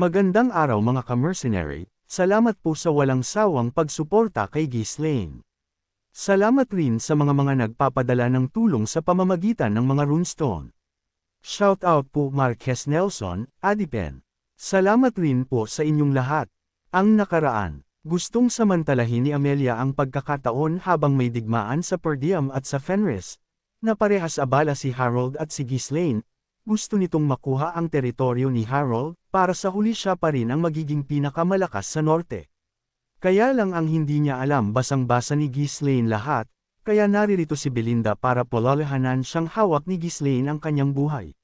Magandang araw mga ka-mercenary, salamat po sa walang sawang pagsuporta kay Ghislaine. Salamat rin sa mga nagpapadala ng tulong sa pamamagitan ng mga runestone. Shoutout po Marquez Nelson, Adipen. Salamat rin po sa inyong lahat. Ang nakaraan, gustong samantalahin ni Amelia ang pagkakataon habang may digmaan sa per diem at sa Fenris, na parehas abala si Harold at si Ghislaine. Gusto nitong makuha ang teritoryo ni Harold, para sa huli siya pa rin ang magiging pinakamalakas sa norte. Kaya lang ang hindi niya alam basang-basa ni Ghislaine lahat, kaya naririto si Belinda para pololahanan siyang hawak ni Ghislaine ang kanyang buhay.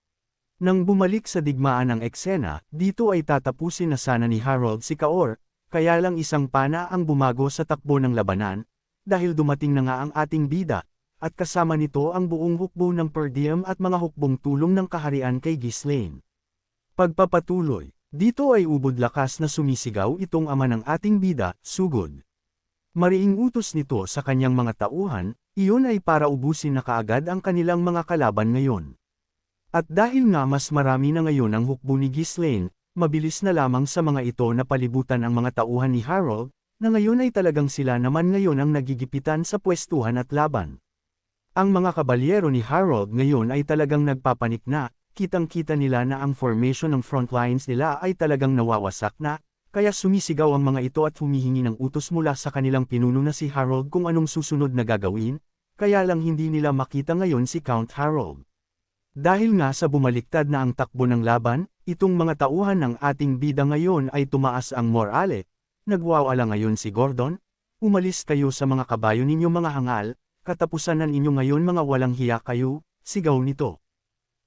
Nang bumalik sa digmaan ng eksena, dito ay tatapusin na sana ni Harold si Kaor, kaya lang isang pana ang bumago sa takbo ng labanan, dahil dumating na nga ang ating bida, at kasama nito ang buong hukbo ng per diem at mga hukbong tulong ng kaharian kay Ghislaine. Pagpapatuloy, dito ay ubod lakas na sumisigaw itong ama ng ating bida, Sugod. Mariing utos nito sa kanyang mga tauhan, iyon ay para ubusin na kaagad ang kanilang mga kalaban ngayon. At dahil nga mas marami na ngayon ang hukbo ni Ghislaine, mabilis na lamang sa mga ito na palibutan ang mga tauhan ni Harold, na ngayon ay talagang sila naman ngayon ang nagigipitan sa pwestuhan at laban. Ang mga kabalyero ni Harold ngayon ay talagang nagpapanik na, kitang-kita nila na ang formation ng front lines nila ay talagang nawawasak na, kaya sumisigaw ang mga ito at humihingi ng utos mula sa kanilang pinuno na si Harold kung anong susunod na gagawin, kaya lang hindi nila makita ngayon si Count Harold. Dahil nga sa bumaliktad na ang takbo ng laban, itong mga tauhan ng ating bida ngayon ay tumaas ang morale, nagwawala ngayon si Gordon, umalis kayo sa mga kabayo ninyo mga hangal, katapusan ng inyo ngayon mga walang hiya kayo, sigaw nito.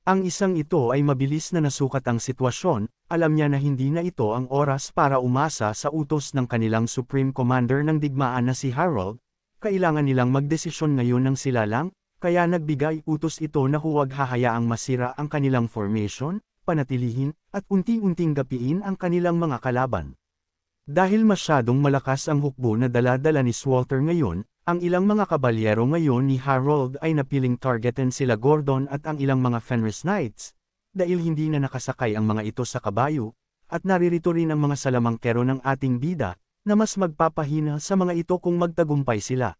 Ang isang ito ay mabilis na nasukat ang sitwasyon, alam niya na hindi na ito ang oras para umasa sa utos ng kanilang Supreme Commander ng digmaan na si Harold, kailangan nilang magdesisyon ngayon ng sila lang, kaya nagbigay utos ito na huwag hahayaang masira ang kanilang formation, panatilihin, at unti-unting gapiin ang kanilang mga kalaban. Dahil masyadong malakas ang hukbo na dala-dala ni Swalter ngayon, ang ilang mga kabalyero ngayon ni Harold ay napiling targetin sila Gordon at ang ilang mga Fenris Knights, dahil hindi na nakasakay ang mga ito sa kabayo, at naririto rin ang mga salamangkero ng ating bida, na mas magpapahina sa mga ito kung magtagumpay sila.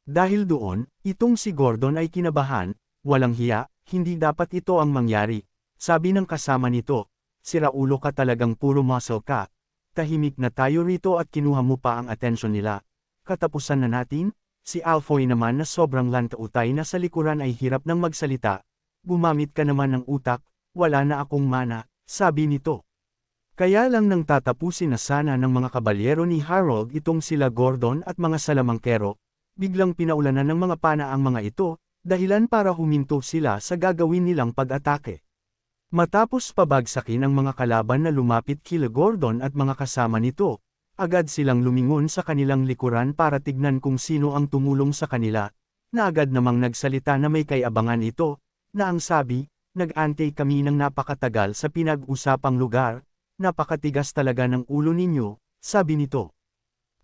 Dahil doon, itong si Gordon ay kinabahan, walang hiya, hindi dapat ito ang mangyari, sabi ng kasama nito, sira ulo ka talagang puro muscle ka, tahimik na tayo rito at kinuha mo pa ang atensyon nila. Katapusan na natin, si Alfoy naman na sobrang lantautay na sa likuran ay hirap ng magsalita, gumamit ka naman ng utak, wala na akong mana, sabi nito. Kaya lang nang tatapusin na sana ng mga kabalyero ni Harold itong sila Gordon at mga salamangkero, biglang pinaulanan ng mga pana ang mga ito, dahilan para huminto sila sa gagawin nilang pag-atake. Matapos pabagsakin ang mga kalaban na lumapit kila Gordon at mga kasama nito, agad silang lumingon sa kanilang likuran para tignan kung sino ang tumulong sa kanila, na agad namang nagsalita na may kaiabangan ito, na ang sabi, nag-antay kami ng napakatagal sa pinag-usapang lugar, napakatigas talaga ng ulo ninyo, sabi nito.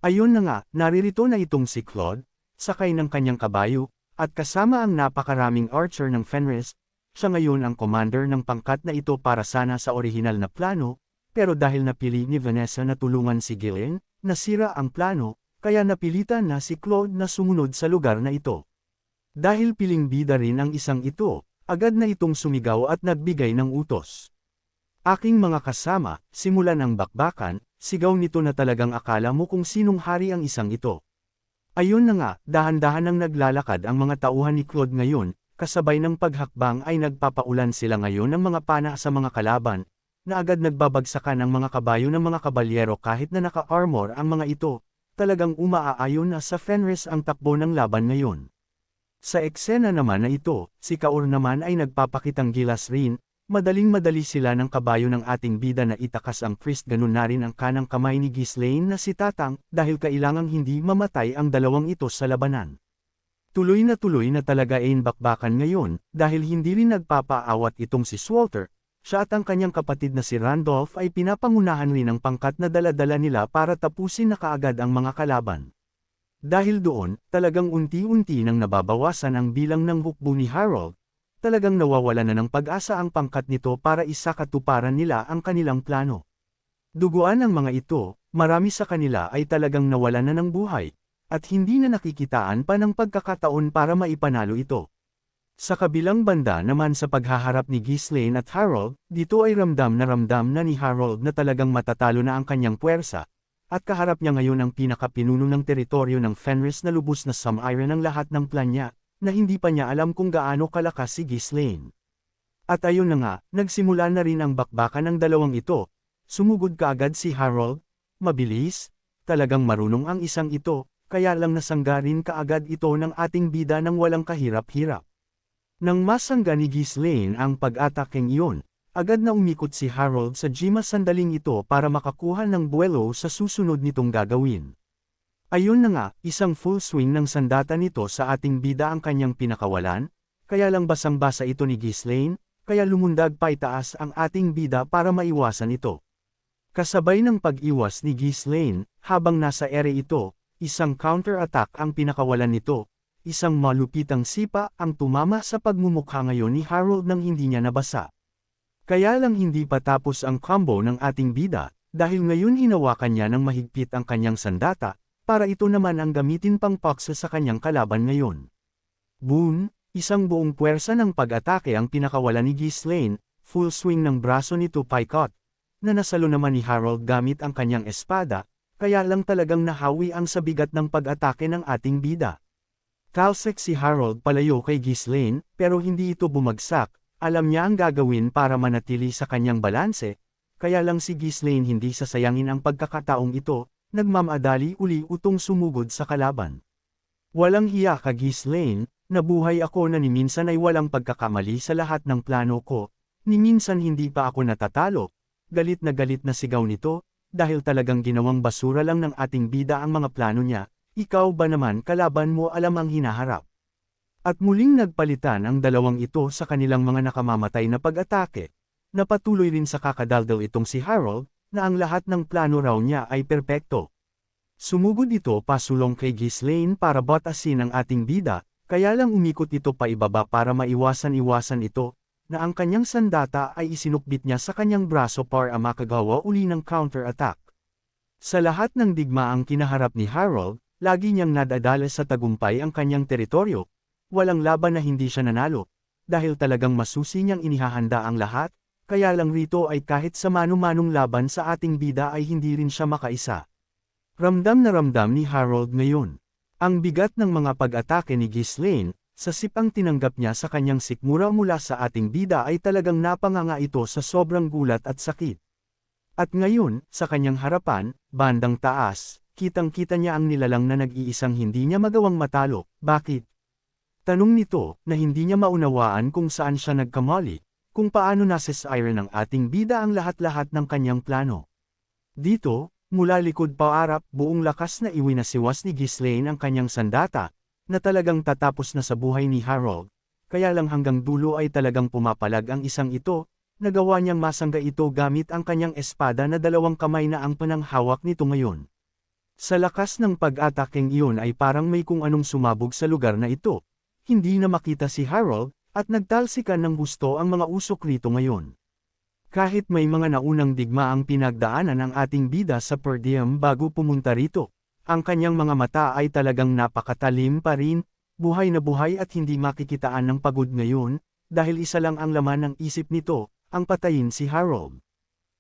Ayun na nga, naririto na itong si Claude, sakay ng kanyang kabayo, at kasama ang napakaraming archer ng Fenris, siya ngayon ang commander ng pangkat na ito para sana sa orihinal na plano, pero dahil napili ni Vanessa na tulungan si Ghislaine, nasira ang plano, kaya napilitan na si Claude na sumunod sa lugar na ito. Dahil piling bida rin ang isang ito, agad na itong sumigaw at nagbigay ng utos. Aking mga kasama, simulan ang bakbakan, sigaw nito na talagang akala mo kung sinong hari ang isang ito. Ayun na nga, dahan-dahan ang naglalakad ang mga tauhan ni Claude ngayon, kasabay ng paghakbang ay nagpapaulan sila ngayon ng mga pana sa mga kalaban, na agad nagbabagsakan ang mga kabayo ng mga kabalyero kahit na naka-armor ang mga ito, talagang umaaayon na sa Fenris ang takbo ng laban ngayon. Sa eksena naman na ito, si Kaor naman ay nagpapakitang gilas rin, madaling-madali sila ng kabayo ng ating bida na itakas ang priest ganun na rin ang kanang kamay ni Ghislaine na si Tatang, dahil kailangang hindi mamatay ang dalawang ito sa labanan. Tuloy na talaga ay bakbakan ngayon, dahil hindi rin nagpapaawat itong si Swalter. Siya at ang kanyang kapatid na si Randolph ay pinapangunahan rin ng pangkat na dala-dala nila para tapusin na kaagad ang mga kalaban. Dahil doon, talagang unti-unti nang nababawasan ang bilang ng hukbo ni Harold, talagang nawawala na ng pag-asa ang pangkat nito para isakatuparan nila ang kanilang plano. Duguan ang mga ito, marami sa kanila ay talagang nawalan na ng buhay, at hindi na nakikitaan pa ng pagkakataon para maipanalo ito. Sa kabilang banda naman sa paghaharap ni Ghislaine at Harold, dito ay ramdam na ni Harold na talagang matatalo na ang kanyang puwersa, at kaharap niya ngayon ang pinakapinuno ng teritoryo ng Fenris na lubos na sum-iron ang lahat ng plan niya, na hindi pa niya alam kung gaano kalakas si Ghislaine. At ayun na nga, nagsimula na rin ang bakbakan ng dalawang ito. Sumugod kaagad si Harold, mabilis, talagang marunong ang isang ito, kaya lang nasanggarin kaagad ito ng ating bida ng walang kahirap-hirap. Nang masangga ni Ghislaine ang pag-atakeng iyon, agad na umikot si Harold sa Jima sandaling ito para makakuha ng buwelo sa susunod nitong gagawin. Ayun na nga, isang full swing ng sandata nito sa ating bida ang kanyang pinakawalan, kaya lang basang-basa ito ni Ghislaine, kaya lumundag pa itaas ang ating bida para maiwasan ito. Kasabay ng pag-iwas ni Ghislaine, habang nasa ere ito, isang counter-attack ang pinakawalan nito. Isang malupitang sipa ang tumama sa pagmumukha ngayon ni Harold nang hindi niya nabasa. Kaya lang hindi pa tapos ang combo ng ating bida, dahil ngayon hinawakan niya ng mahigpit ang kanyang sandata, para ito naman ang gamitin pang paksa sa kanyang kalaban ngayon. Boom! Isang buong puwersa ng pag-atake ang pinakawala ni Ghislaine, full swing ng braso nito paikot, na nasalo naman ni Harold gamit ang kanyang espada, kaya lang talagang nahawi ang sabigat ng pag-atake ng ating bida. Talsik si Harold palayo kay Ghislaine, pero hindi ito bumagsak, alam niya ang gagawin para manatili sa kanyang balanse, kaya lang si Ghislaine hindi sasayangin ang pagkakataong ito, nagmamadali uli utong sumugod sa kalaban. Walang hiya ka Ghislaine, nabuhay ako na ni minsan ay walang pagkakamali sa lahat ng plano ko, ni minsan hindi pa ako natatalo, galit na sigaw nito, dahil talagang ginawang basura lang ng ating bida ang mga plano niya. Ikaw ba naman kalaban mo alam ang hinaharap? At muling nagpalitan ang dalawang ito sa kanilang mga nakamamatay na pag-atake. Napatuloy rin sa kakadaldal itong si Harold, na ang lahat ng plano raw niya ay perpekto. Sumugod ito pasulong kay Ghislaine para batasin ang ating bida, kaya lang umikot ito pa ibaba para maiwasan ito, na ang kanyang sandata ay isinukbit niya sa kanyang braso para makagawa uli ng counter-attack. Sa lahat ng digmaang kinaharap ni Harold, lagi niyang nadadala sa tagumpay ang kanyang teritoryo, walang laban na hindi siya nanalo, dahil talagang masusi niyang inihahanda ang lahat, kaya lang rito ay kahit sa mano-manong laban sa ating bida ay hindi rin siya makaisa. Ramdam na ramdam ni Harold ngayon. Ang bigat ng mga pag-atake ni Ghislaine, sa sipang tinanggap niya sa kanyang sikmura mula sa ating bida ay talagang napanganga ito sa sobrang gulat at sakit. At ngayon, sa kanyang harapan, bandang taas, kitang-kita niya ang nilalang na nag-iisang hindi niya magawang matalo. Bakit? Tanong nito, na hindi niya maunawaan kung saan siya nagkamali, kung paano nasisira ng ating bida ang lahat-lahat ng kanyang plano. Dito, mula likod paarap, buong lakas na iwinasiwas ni Ghislaine ang kanyang sandata, na talagang tatapos na sa buhay ni Harold, kaya lang hanggang dulo ay talagang pumapalag ang isang ito, nagawa niyang masangga ito gamit ang kanyang espada na dalawang kamay na ang pananghawak nito ngayon. Sa lakas ng pag-atakeng iyon ay parang may kung anong sumabog sa lugar na ito. Hindi na makita si Harold, at nagtalsikan ng gusto ang mga usok rito ngayon. Kahit may mga naunang digma ang pinagdaanan ng ating bida sa per diem bago pumunta rito, ang kanyang mga mata ay talagang napakatalim pa rin, buhay na buhay at hindi makikitaan ng pagod ngayon, dahil isa lang ang laman ng isip nito, ang patayin si Harold.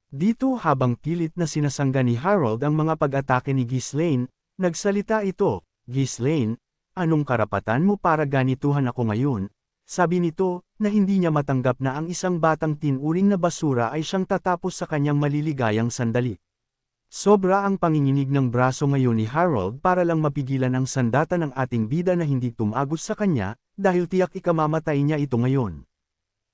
Dito habang pilit na sinasangga ni Harold ang mga pag-atake ni Ghislaine, nagsalita ito, Ghislaine, anong karapatan mo para ganituhan ako ngayon? Sabi nito, na hindi niya matanggap na ang isang batang tinuring na basura ay siyang tatapos sa kanyang maliligayang sandali. Sobra ang panginginig ng braso ngayon ni Harold para lang mapigilan ang sandata ng ating bida na hindi tumagos sa kanya, dahil tiyak ikamamatay niya ito ngayon.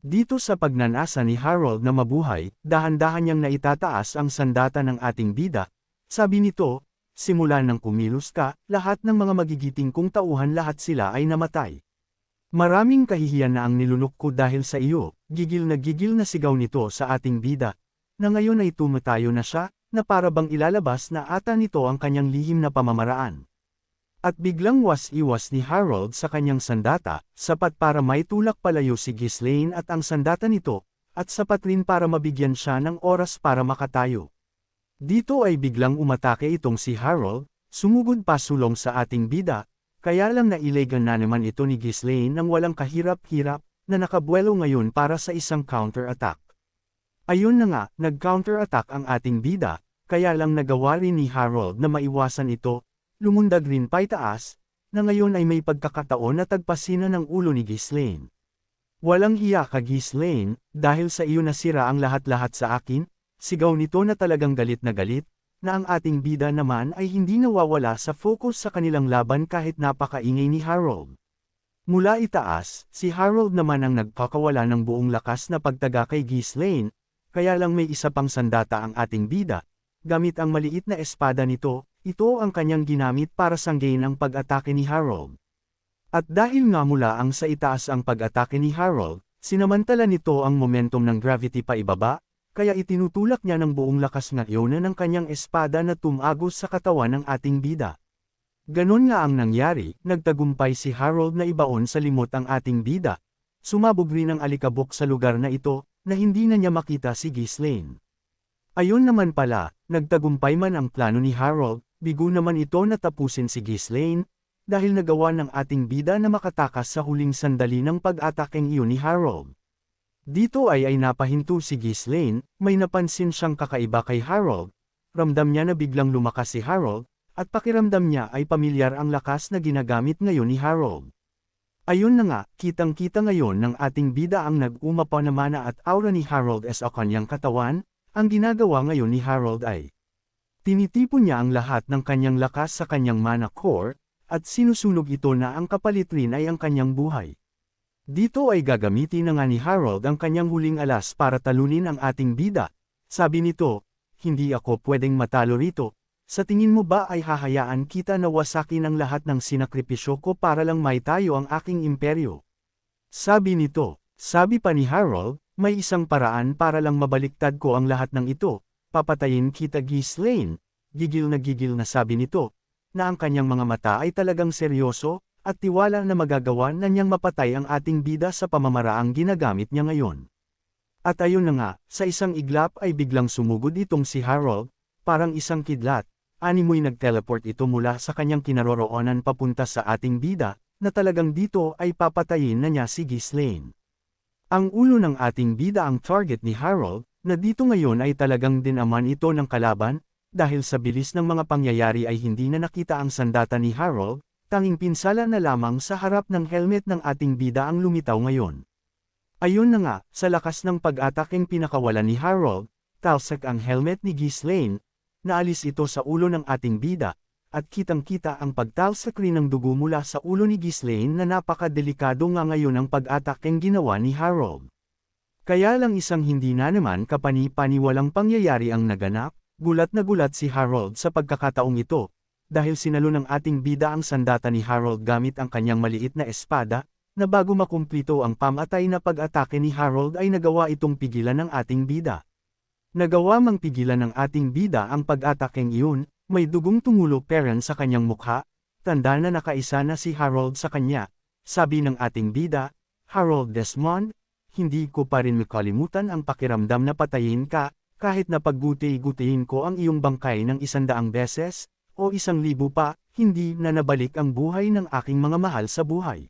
Dito sa pagnanasa ni Harold na mabuhay, dahan-dahan niyang naitataas ang sandata ng ating bida. Sabi nito, simula nang kumilos ka, lahat ng mga magigiting kong tauhan lahat sila ay namatay. Maraming kahihiyan na ang nilunok ko dahil sa iyo, gigil na sigaw nito sa ating bida. Na ngayon ay tumatayo na siya, na para bang ilalabas na ata nito ang kanyang lihim na pamamaraan. At biglang was-iwas ni Harold sa kanyang sandata, sapat para maitulak palayo si Ghislaine at ang sandata nito, at sapat rin para mabigyan siya ng oras para makatayo. Dito ay biglang umatake itong si Harold, sumugod pa sulong sa ating bida, kaya lang nailegan na naman ito ni Ghislaine nang walang kahirap-hirap, na nakabuelo ngayon para sa isang counter-attack. Ayun na nga, nag-counter-attack ang ating bida, kaya lang nagawa rin ni Harold na maiwasan ito, lumundag rin paitaas, na ngayon ay may pagkakataon na tagpasina ng ulo ni Ghislaine. Walang hiya ka Ghislaine, dahil sa iyo nasira ang lahat-lahat sa akin, sigaw nito na talagang galit na ang ating bida naman ay hindi nawawala sa focus sa kanilang laban kahit napakaingay ni Harold. Mula itaas, si Harold naman ang nagpakawala ng buong lakas na pagtaga kay Ghislaine, kaya lang may isa pang sandata ang ating bida, gamit ang maliit na espada nito, ito ang kanyang ginamit para sanggain ang pag-atake ni Harold. At dahil nga mula ang sa itaas ang pag-atake ni Harold, sinamantala nito ang momentum ng gravity pa ibaba, kaya itinutulak niya ng buong lakas ngayon ng kanyang espada na tumagos sa katawan ng ating bida. Ganon nga ang nangyari, nagtagumpay si Harold na ibaon sa limot ang ating bida. Sumabog rin ang alikabok sa lugar na ito, na hindi na niya makita si Ghislaine. Ayon naman pala, nagtagumpay man ang plano ni Harold, bigo naman ito na tapusin si Ghislaine, dahil nagawa ng ating bida na makatakas sa huling sandali ng pag-atakeng iyon ni Harold. Dito ay napahinto si Ghislaine, may napansin siyang kakaiba kay Harold, ramdam niya na biglang lumakas si Harold, at pakiramdam niya ay pamilyar ang lakas na ginagamit ngayon ni Harold. Ayun na nga, kitang-kita ngayon ng ating bida ang nag-umapa na mana at aura ni Harold sa kanyang katawan, ang ginagawa ngayon ni Harold ay tinitipon niya ang lahat ng kanyang lakas sa kanyang mana core, at sinusunog ito na ang kapalit rin ay ang kanyang buhay. Dito ay gagamitin na nga ni Harold ang kanyang huling alas para talunin ang ating bida. Sabi nito, hindi ako pwedeng matalo rito. Sa tingin mo ba ay hahayaan kita na wasakin ang lahat ng sinakripisyo ko para lang maitayo ang aking imperyo? Sabi nito, sabi pa ni Harold, may isang paraan para lang mabaliktad ko ang lahat ng ito. Papatayin kita Ghislaine. Gigil na sabi nito, na ang kanyang mga mata ay talagang seryoso, at tiwala na magagawa na niyang mapatay ang ating bida sa pamamaraang ginagamit niya ngayon. At ayun na nga, sa isang iglap ay biglang sumugod itong si Harold, parang isang kidlat, animoy nag-teleport ito mula sa kanyang kinaroroonan papunta sa ating bida, na talagang dito ay papatayin na niya si Ghislaine. Ang ulo ng ating bida ang target ni Harold, na dito ngayon ay talagang dinaman ito ng kalaban, dahil sa bilis ng mga pangyayari ay hindi na nakita ang sandata ni Harold, tanging pinsala na lamang sa harap ng helmet ng ating bida ang lumitaw ngayon. Ayun na nga, sa lakas ng pag-atakeng pinakawalan ni Harold, talsak ang helmet ni Ghislaine, naalis ito sa ulo ng ating bida, at kitang-kita ang pagtalsak rin ng dugo mula sa ulo ni Ghislaine na napakadelikado nga ngayon ang pag-atakeng ginawa ni Harold. Kaya lang isang hindi na naman kapani-paniwalang pangyayari ang naganap, gulat na gulat si Harold sa pagkakataong ito, dahil sinalo ng ating bida ang sandata ni Harold gamit ang kanyang maliit na espada, na bago makumplito ang pamatay na pag-atake ni Harold ay nagawa itong pigilan ng ating bida. Nagawa mang pigilan ng ating bida ang pag-atakeng iyon, may dugong tumulo peren sa kanyang mukha, tanda na nakaisa na si Harold sa kanya, sabi ng ating bida, Harold Desmond, hindi ko pa rin makalimutan ang pakiramdam na patayin ka, kahit na pagguti-gutihin ko ang iyong bangkay ng 100 beses, o 1,000 pa, hindi na nabalik ang buhay ng aking mga mahal sa buhay.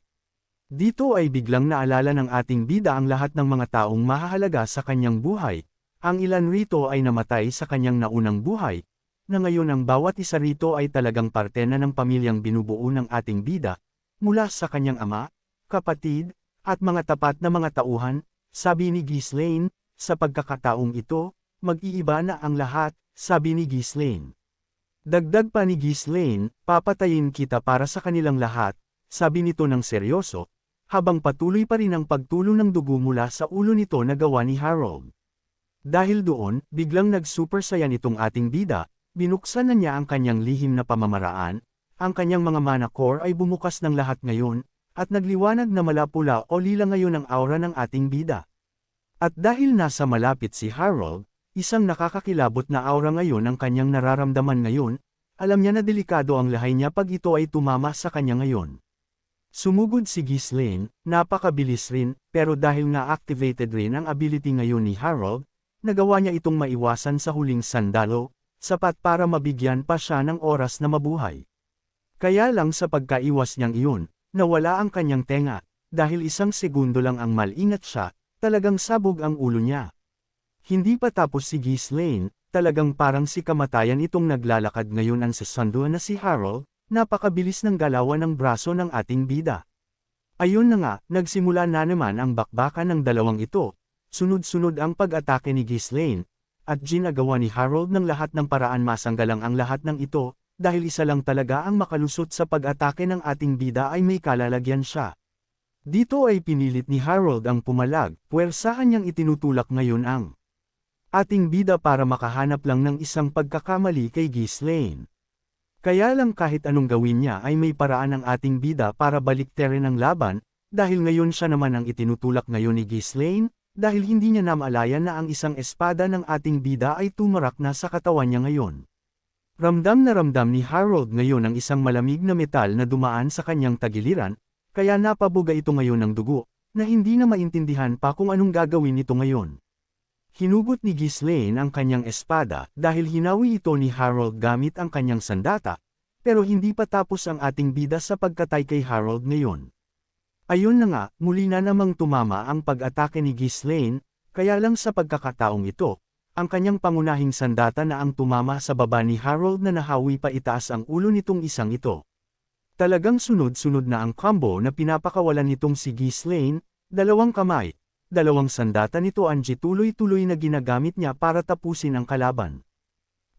Dito ay biglang naalala ng ating bida ang lahat ng mga taong mahahalaga sa kanyang buhay, ang ilan rito ay namatay sa kanyang naunang buhay, na ngayon ang bawat isa rito ay talagang parte na ng pamilyang binubuo ng ating bida, mula sa kanyang ama, kapatid, at mga tapat na mga tauhan, sabi ni Ghislaine, sa pagkakataong ito, mag-iiba na ang lahat, sabi ni Ghislaine. Dagdag pa ni Ghislaine, papatayin kita para sa kanilang lahat, sabi nito ng seryoso, habang patuloy pa rin ang pagtulo ng dugo mula sa ulo nito na gawa ni Harold. Dahil doon, biglang nag-super sayan itong ating bida, binuksan na niya ang kanyang lihim na pamamaraan, ang kanyang mga mana core ay bumukas ng lahat ngayon, at nagliwanag na malapula o lila ngayon ang aura ng ating bida. At dahil nasa malapit si Harold, isang nakakakilabot na aura ngayon ang kanyang nararamdaman ngayon, alam niya na delikado ang lahay niya pag ito ay tumama sa kanya ngayon. Sumugod si Ghislaine, napakabilis rin, pero dahil nga activated rin ang ability ngayon ni Harold, nagawa niya itong maiwasan sa huling sandalo, sapat para mabigyan pa siya ng oras na mabuhay. Kaya lang sa pagkaiwas niyang iyon, nawala ang kanyang tenga, dahil isang segundo lang ang malingat siya, talagang sabog ang ulo niya. Hindi pa tapos si Ghislaine, talagang parang si kamatayan itong naglalakad ngayon ang sasundo na si Harold, napakabilis ng galawan ng braso ng ating bida. Ayun na nga, nagsimula na naman ang bakbakan ng dalawang ito, sunod-sunod ang pag-atake ni Ghislaine, at ginagawa ni Harold ng lahat ng paraan masanggalang ang lahat ng ito, dahil isa lang talaga ang makalusot sa pag-atake ng ating bida ay may kalalagyan siya. Dito ay pinilit ni Harold ang pumalag, puwersahan niyang itinutulak ngayon ang ating bida para makahanap lang ng isang pagkakamali kay Ghislaine. Kaya lang kahit anong gawin niya ay may paraan ang ating bida para baliktarin ang laban, dahil ngayon siya naman ang itinutulak ngayon ni Ghislaine, dahil hindi niya namalayan na ang isang espada ng ating bida ay tumarak na sa katawan niya ngayon. Ramdam na ramdam ni Harold ngayon ang isang malamig na metal na dumaan sa kanyang tagiliran, kaya napabuga ito ngayon ng dugo, na hindi na maintindihan pa kung anong gagawin nito ngayon. Hinugot ni Ghislaine ang kanyang espada dahil hinawi ito ni Harold gamit ang kanyang sandata, pero hindi pa tapos ang ating bida sa pagkatay kay Harold ngayon. Ayun na nga, muli na namang tumama ang pag-atake ni Ghislaine, kaya lang sa pagkakataong ito, ang kanyang pangunahing sandata na ang tumama sa baba ni Harold na nahawi pa itaas ang ulo nitong isang ito. Talagang sunod-sunod na ang combo na pinapakawalan nitong si Ghislaine, dalawang kamay, dalawang sandata nito ang tuloy-tuloy na ginagamit niya para tapusin ang kalaban.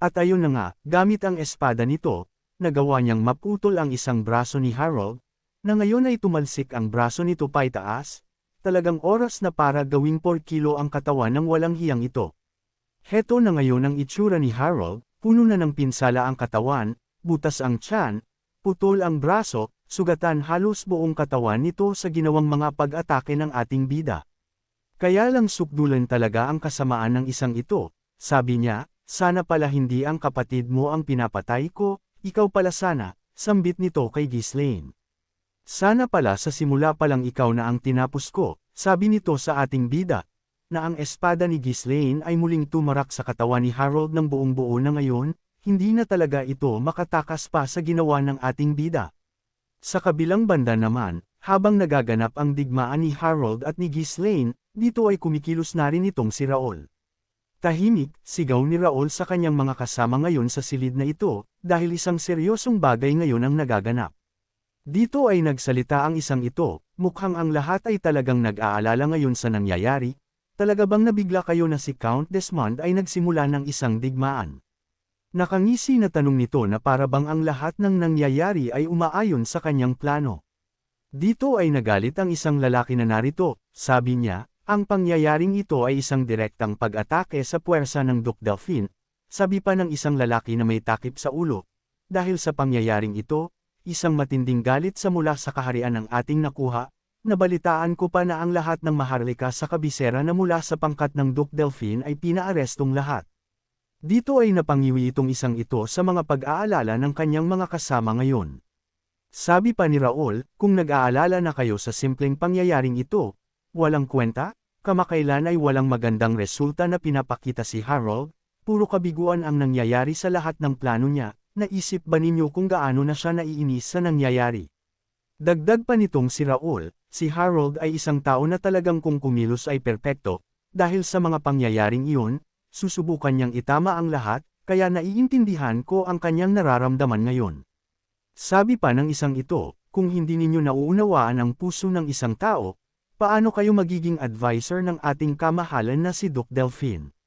At ayun na nga, gamit ang espada nito, nagawa niyang maputol ang isang braso ni Harold, na ngayon ay tumalsik ang braso nito paitaas, talagang oras na para gawing 4 kilo ang katawan ng walang hiyang ito. Heto na ngayon ang itsura ni Harold, puno na ng pinsala ang katawan, butas ang tiyan, putol ang braso, sugatan halos buong katawan nito sa ginawang mga pag-atake ng ating bida. Kaya lang sukdulan talaga ang kasamaan ng isang ito, sabi niya, sana pala hindi ang kapatid mo ang pinapatay ko, ikaw pala sana, sambit nito kay Ghislaine. Sana pala sa simula palang ikaw na ang tinapos ko, sabi nito sa ating bida, na ang espada ni Ghislaine ay muling tumarak sa katawan ni Harold ng buong buo na ngayon, hindi na talaga ito makatakas pa sa ginawa ng ating bida. Sa kabilang banda naman, habang nagaganap ang digmaan ni Harold at ni Ghislaine, dito ay kumikilos na rin itong si Raul. Tahimik, sigaw ni Raul sa kanyang mga kasama ngayon sa silid na ito, dahil isang seryosong bagay ngayon ang nagaganap. Dito ay nagsalita ang isang ito, mukhang ang lahat ay talagang nag-aalala ngayon sa nangyayari. Talaga bang nabigla kayo na si Count Desmond ay nagsimula ng isang digmaan? Nakangisi na tanong nito na para bang ang lahat ng nangyayari ay umaayon sa kanyang plano. Dito ay nagalit ang isang lalaki na narito, sabi niya, ang pangyayaring ito ay isang direktang pag-atake sa puwersa ng Duke Delphine, sabi pa ng isang lalaki na may takip sa ulo. Dahil sa pangyayaring ito, isang matinding galit sa mula sa kaharian ng ating nakuha, nabalitaan ko pa na ang lahat ng maharlika sa kabisera na mula sa pangkat ng Duke Delphine ay pinaarestong lahat. Dito ay napangiwi itong isang ito sa mga pag-aalala ng kanyang mga kasama ngayon. Sabi pa ni Raul, kung nag-aalala na kayo sa simpleng pangyayaring ito, walang kwenta, kamakailan ay walang magandang resulta na pinapakita si Harold, puro kabiguan ang nangyayari sa lahat ng plano niya, naisip ba ninyo kung gaano na siya naiinis sa nangyayari? Dagdag pa nitong si Raul, si Harold ay isang tao na talagang kung kumilos ay perpekto, dahil sa mga pangyayaring iyon, susubukan niyang itama ang lahat, kaya naiintindihan ko ang kanyang nararamdaman ngayon. Sabi pa ng isang ito, kung hindi ninyo nauunawaan ang puso ng isang tao, paano kayo magiging advisor ng ating kamahalan na si Duke Delphine?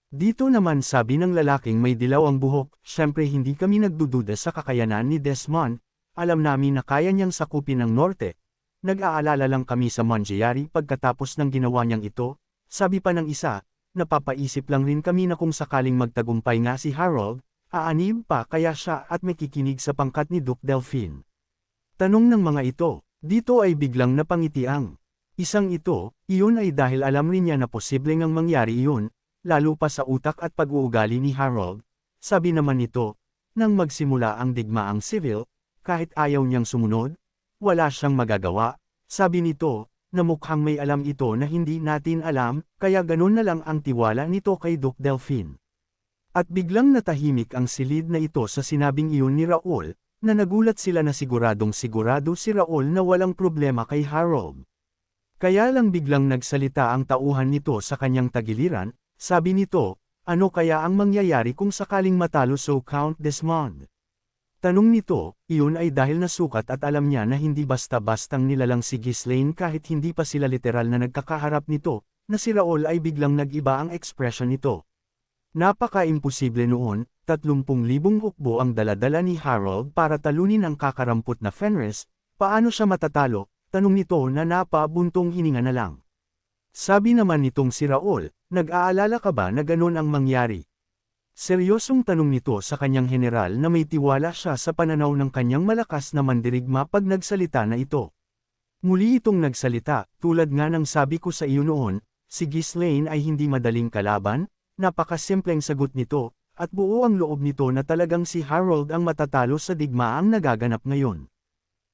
Dito naman sabi ng lalaking may dilaw ang buhok, syempre hindi kami nagdududa sa kakayanan ni Desmond, alam namin na kaya niyang sakupin ang norte. Nag-aalala lang kami sa mangyayari pagkatapos ng ginawa niyang ito, sabi pa ng isa, napapaisip lang rin kami na kung sakaling magtagumpay nga si Harold, aanib pa kaya siya at makikinig sa pangkat ni Duke Delphine. Tanong ng mga ito, dito ay biglang napangiti ang isang ito, iyon ay dahil alam rin niya na posibleng ang mangyari iyon, lalo pa sa utak at pag-uugali ni Harold. Sabi naman nito, nang magsimula ang digmaang civil, kahit ayaw niyang sumunod, wala siyang magagawa, sabi nito, na mukhang may alam ito na hindi natin alam, kaya ganun na lang ang tiwala nito kay Duke Delphine. At biglang natahimik ang silid na ito sa sinabing iyon ni Raul, na nagulat sila na siguradong sigurado si Raul na walang problema kay Harold. Kaya lang biglang nagsalita ang tauhan nito sa kanyang tagiliran, sabi nito, ano kaya ang mangyayari kung sakaling matalo so Count Desmond? Tanong nito, iyon ay dahil nasukat at alam niya na hindi basta-bastang nilalang si Ghislaine kahit hindi pa sila literal na nagkakaharap nito, na si Raul ay biglang nag-iba ang ekspresyon nito. Napaka-imposible noon, 30,000 hukbo ang daladala ni Harold para talunin ang kakarampot na Fenris, paano siya matatalo, tanong nito na napabuntong hininga na lang. Sabi naman nitong si Raul, nag-aalala ka ba na ganun ang mangyari? Seryosong tanong nito sa kanyang general na may tiwala siya sa pananaw ng kanyang malakas na mandirigma pag nagsalita na ito. Muli itong nagsalita, tulad nga ng sabi ko sa iyo noon, si Ghislaine ay hindi madaling kalaban, napakasimpleng sagot nito, at buo ang loob nito na talagang si Harold ang matatalo sa digmaang nagaganap ngayon.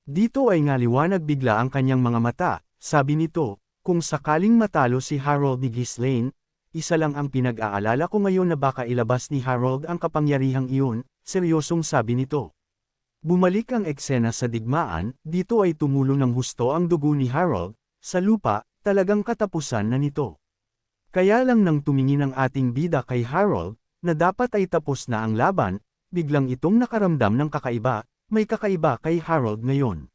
Dito ay ngaliwanag bigla ang kanyang mga mata, sabi nito, kung sakaling matalo si Harold ni Ghislaine, isa lang ang pinag-aalala ko ngayon na baka ilabas ni Harold ang kapangyarihang iyon, seryosong sabi nito. Bumalik ang eksena sa digmaan, dito ay tumulo ng husto ang dugo ni Harold, sa lupa, talagang katapusan na nito. Kaya lang nang tumingin ang ating bida kay Harold, na dapat ay tapos na ang laban, biglang itong nakaramdam ng kakaiba, may kakaiba kay Harold ngayon.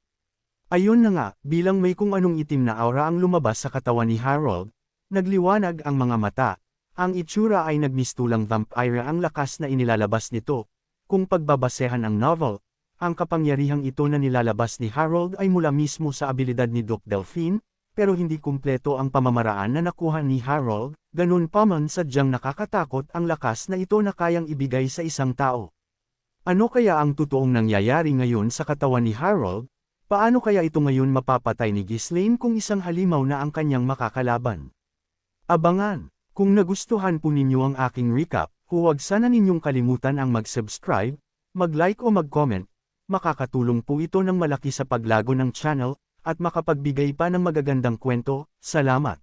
Ayon na nga, bilang may kung anong itim na aura ang lumabas sa katawan ni Harold, nagliwanag ang mga mata, ang itsura ay nagmistulang vampire ang lakas na inilalabas nito. Kung pagbabasehan ang novel, ang kapangyarihang ito na nilalabas ni Harold ay mula mismo sa abilidad ni Duke Delphine, pero hindi kumpleto ang pamamaraan na nakuha ni Harold, ganun pa man sadyang nakakatakot ang lakas na ito na kayang ibigay sa isang tao. Ano kaya ang totoong nangyayari ngayon sa katawan ni Harold? Paano kaya ito ngayon mapapatay ni Ghislaine kung isang halimaw na ang kanyang makakalaban? Abangan! Kung nagustuhan po ninyo ang aking recap, huwag sana ninyong kalimutan ang mag-subscribe, mag-like o mag-comment, makakatulong po ito ng malaki sa paglago ng channel, at makapagbigay pa ng magagandang kwento. Salamat!